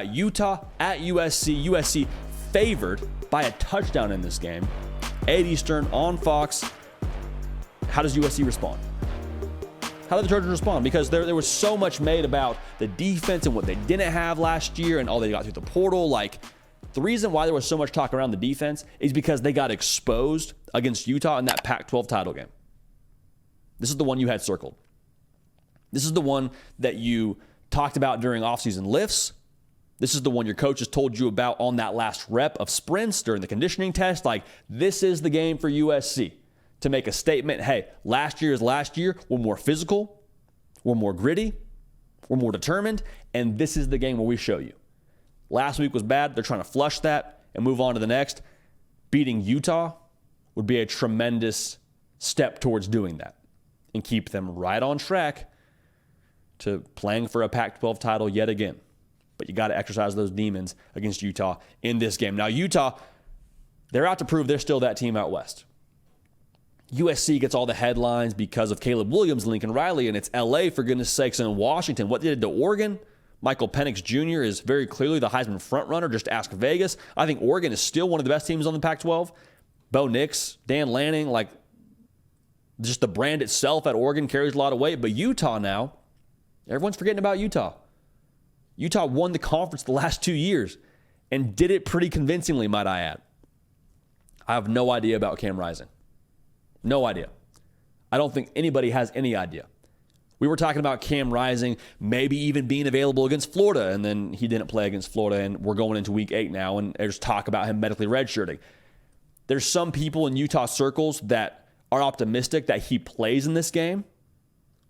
Utah at USC. USC favored by a touchdown in this game. 8 Eastern on Fox. How does USC respond? How did the Trojans respond? Because there was so much made about the defense and what they didn't have last year and all they got through the portal. Like, the reason why there was so much talk around the defense is because they got exposed against Utah in that Pac-12 title game. This is the one you had circled. This is the one that you talked about during offseason lifts. This is the one your coaches told you about on that last rep of sprints during the conditioning test. Like, this is the game for USC to make a statement. Hey, last year is last year. We're more physical. We're more gritty. We're more determined. And this is the game where we show you. Last week was bad. They're trying to flush that and move on to the next. Beating Utah would be a tremendous step towards doing that and keep them right on track to playing for a Pac-12 title yet again. But you got to exercise those demons against Utah in this game. Now, Utah, they're out to prove they're still that team out west. USC gets all the headlines because of Caleb Williams, Lincoln Riley, and it's LA, for goodness sakes, and Washington. What they did to Oregon? Michael Penix Jr. is very clearly the Heisman frontrunner. Just ask Vegas. I think Oregon is still one of the best teams on the Pac-12. Bo Nix, Dan Lanning, like, just the brand itself at Oregon carries a lot of weight. But Utah now, everyone's forgetting about Utah. Utah won the conference the last 2 years and did it pretty convincingly, might I add. I have no idea about Cam Rising. No idea. I don't think anybody has any idea. We were talking about Cam Rising maybe even being available against Florida, and then he didn't play against Florida, and we're going into week 8 now, and there's talk about him medically redshirting. There's some people in Utah circles that are optimistic that he plays in this game.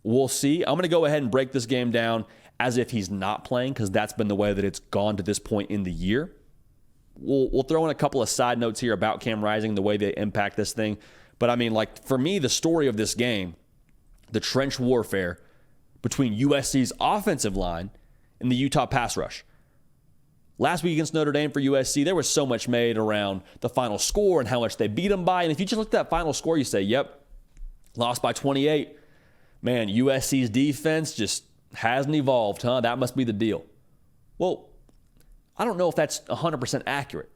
We'll see. I'm going to go ahead and break this game down as if he's not playing, because that's been the way that it's gone to this point in the year. We'll throw in a couple of side notes here about Cam Rising, the way they impact this thing. But I mean, like, for me, the story of this game, the trench warfare between USC's offensive line and the Utah pass rush. Last week against Notre Dame for USC, there was so much made around the final score and how much they beat them by. And if you just look at that final score, you say, yep, lost by 28. Man, USC's defense just hasn't evolved, huh? That must be the deal. Well, I don't know if that's 100% accurate.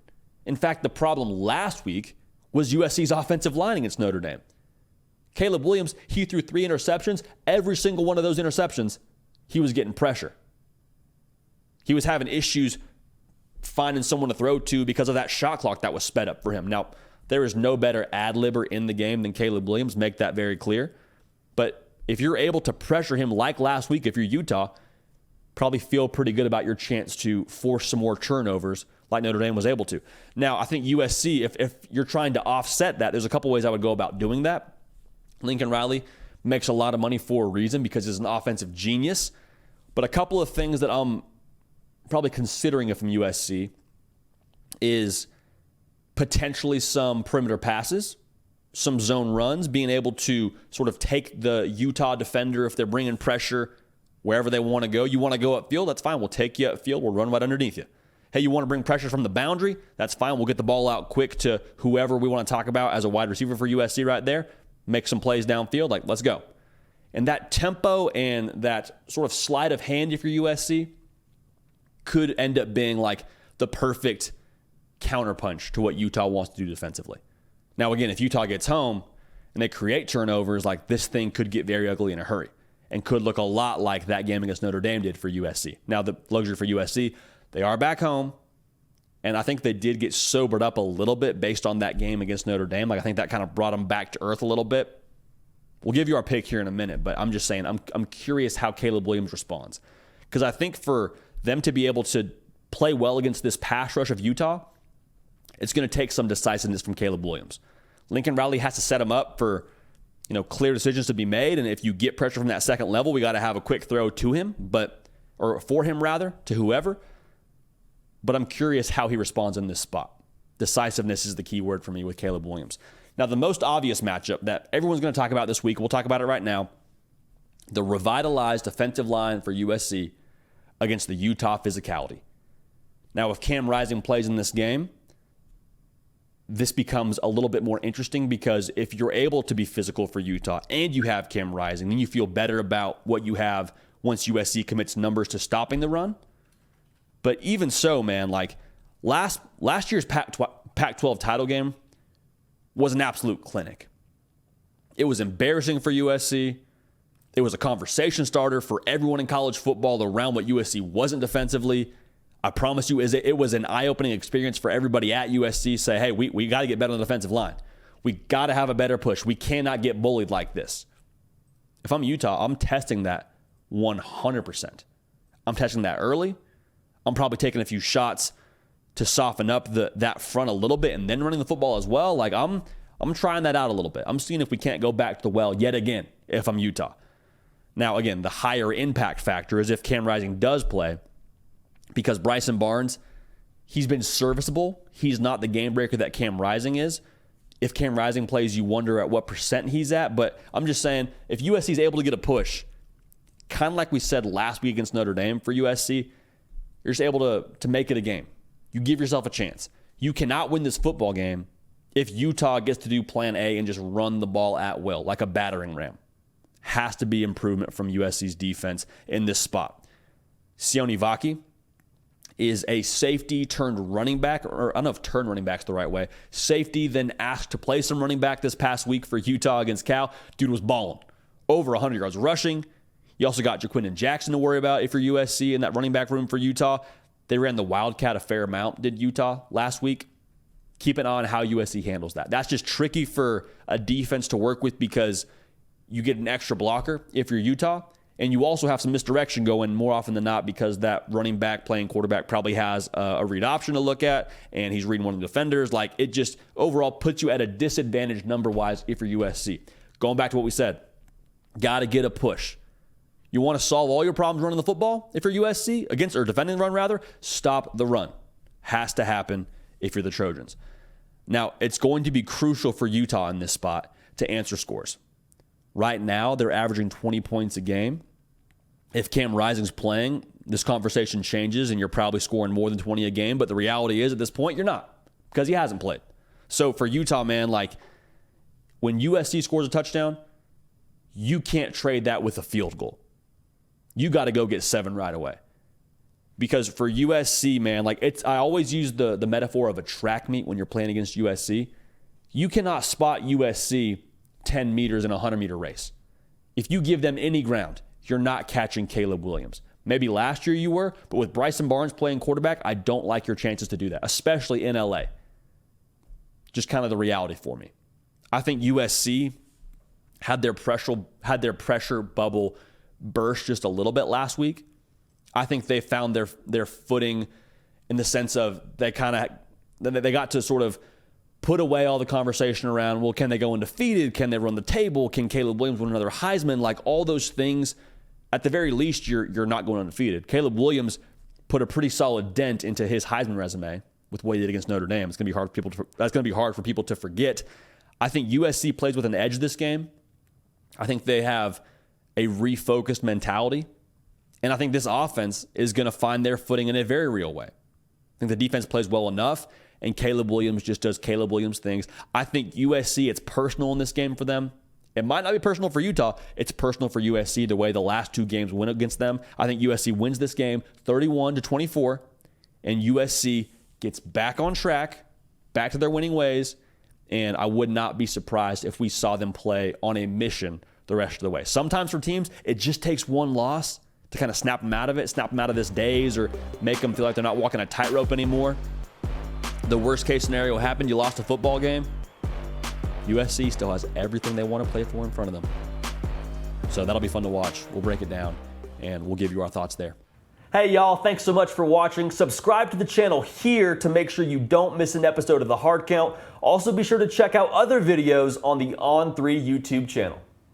In fact, the problem last week was USC's offensive line against Notre Dame. Caleb Williams, he threw 3 interceptions. Every single one of those interceptions, he was getting pressure. He was having issues finding someone to throw to because of that shot clock that was sped up for him. Now, there is no better ad-libber in the game than Caleb Williams, make that very clear. But if you're able to pressure him like last week, if you're Utah, probably feel pretty good about your chance to force some more turnovers like Notre Dame was able to. Now, I think USC, if you're trying to offset that, there's a couple ways I would go about doing that. Lincoln Riley makes a lot of money for a reason because he's an offensive genius. But a couple of things that I'm probably considering from USC is potentially some perimeter passes, some zone runs, being able to sort of take the Utah defender if they're bringing pressure wherever they want to go. You want to go upfield? That's fine. We'll take you upfield. We'll run right underneath you. Hey, you want to bring pressure from the boundary? That's fine. We'll get the ball out quick to whoever we want to talk about as a wide receiver for USC right there. Make some plays downfield. Like, let's go. And that tempo and that sort of sleight of hand, if you're USC, could end up being like the perfect counterpunch to what Utah wants to do defensively. Now, again, if Utah gets home and they create turnovers, like, this thing could get very ugly in a hurry and could look a lot like that game against Notre Dame did for USC. Now, the luxury for USC, they are back home, and I think they did get sobered up a little bit based on that game against Notre Dame. Like, I think that kind of brought them back to earth a little bit. We'll give you our pick here in a minute, but I'm just saying I'm curious how Caleb Williams responds. Because I think for them to be able to play well against this pass rush of Utah, it's going to take some decisiveness from Caleb Williams. Lincoln Riley has to set him up for, clear decisions to be made. And if you get pressure from that second level, we got to have a quick throw to him, or for him rather, to whoever. But I'm curious how he responds in this spot. Decisiveness is the key word for me with Caleb Williams. Now, the most obvious matchup that everyone's going to talk about this week, we'll talk about it right now, the revitalized offensive line for USC against the Utah physicality. Now, if Cam Rising plays in this game, this becomes a little bit more interesting, because if you're able to be physical for Utah and you have Cam Rising, then you feel better about what you have once USC commits numbers to stopping the run. But even so, man, like last year's Pac-12 title game was an absolute clinic. It was embarrassing for USC. It was a conversation starter for everyone in college football around what USC wasn't defensively. I promise you, it was an eye-opening experience for everybody at USC. Say, hey, we got to get better on the defensive line. We got to have a better push. We cannot get bullied like this. If I'm Utah, I'm testing that 100%. I'm testing that early. I'm probably taking a few shots to soften up that front a little bit and then running the football as well. Like I'm trying that out a little bit. I'm seeing if we can't go back to the well yet again if I'm Utah. Now, again, the higher impact factor is if Cam Rising does play, because Bryson Barnes, he's been serviceable. He's not the game breaker that Cam Rising is. If Cam Rising plays, you wonder at what % he's at. But I'm just saying, if USC is able to get a push, kind of like we said last week against Notre Dame for USC, you're just able to make it a game. You give yourself a chance. You cannot win this football game if Utah gets to do plan A and just run the ball at will, like a battering ram. Has to be improvement from USC's defense in this spot. Sione Vaki is a safety turned running back, or I don't know if turned running back's the right way. Safety, then asked to play some running back this past week for Utah against Cal. Dude was balling. Over 100 yards rushing. You also got Jaquindon Jackson to worry about if you're USC in that running back room for Utah. They ran the Wildcat a fair amount, did Utah, last week. Keep an eye on how USC handles that. That's just tricky for a defense to work with because you get an extra blocker if you're Utah, and you also have some misdirection going more often than not because that running back playing quarterback probably has a read option to look at, and he's reading one of the defenders. Like, it just overall puts you at a disadvantage number-wise if you're USC. Going back to what we said, got to get a push. You want to solve all your problems running the football if you're USC, against or defending the run rather, stop the run. Has to happen if you're the Trojans. Now, it's going to be crucial for Utah in this spot to answer scores. Right now, they're averaging 20 points a game. If Cam Rising's playing, this conversation changes and you're probably scoring more than 20 a game. But the reality is at this point, you're not because he hasn't played. So for Utah, man, like when USC scores a touchdown, you can't trade that with a field goal. You got to go get 7 right away. Because for USC, man, like I always use the metaphor of a track meet when you're playing against USC. You cannot spot USC 10 meters in a 100-meter race. If you give them any ground, you're not catching Caleb Williams. Maybe last year you were, but with Bryson Barnes playing quarterback, I don't like your chances to do that, especially in LA. Just kind of the reality for me. I think USC had their pressure bubble burst just a little bit last week. I think they found their footing in the sense of they got to sort of put away all the conversation around, well, can they go undefeated? Can they run the table? Can Caleb Williams win another Heisman? Like all those things, at the very least, you're not going undefeated. Caleb Williams put a pretty solid dent into his Heisman resume with what he did against Notre Dame. That's going to be hard for people to forget. I think USC plays with an edge this game. I think they have a refocused mentality. And I think this offense is going to find their footing in a very real way. I think the defense plays well enough, and Caleb Williams just does Caleb Williams things. I think USC, it's personal in this game for them. It might not be personal for Utah. It's personal for USC the way the last 2 games went against them. I think USC wins this game 31-24, and USC gets back on track, back to their winning ways, and I would not be surprised if we saw them play on a mission the rest of the way. Sometimes for teams, it just takes one loss to kind of snap them out of it, snap them out of this daze, or make them feel like they're not walking a tightrope anymore. The worst case scenario happened, you lost a football game. USC still has everything they want to play for in front of them. So that'll be fun to watch. We'll break it down, and we'll give you our thoughts there. Hey, y'all, thanks so much for watching. Subscribe to the channel here to make sure you don't miss an episode of The Hard Count. Also, be sure to check out other videos on the On3 YouTube channel.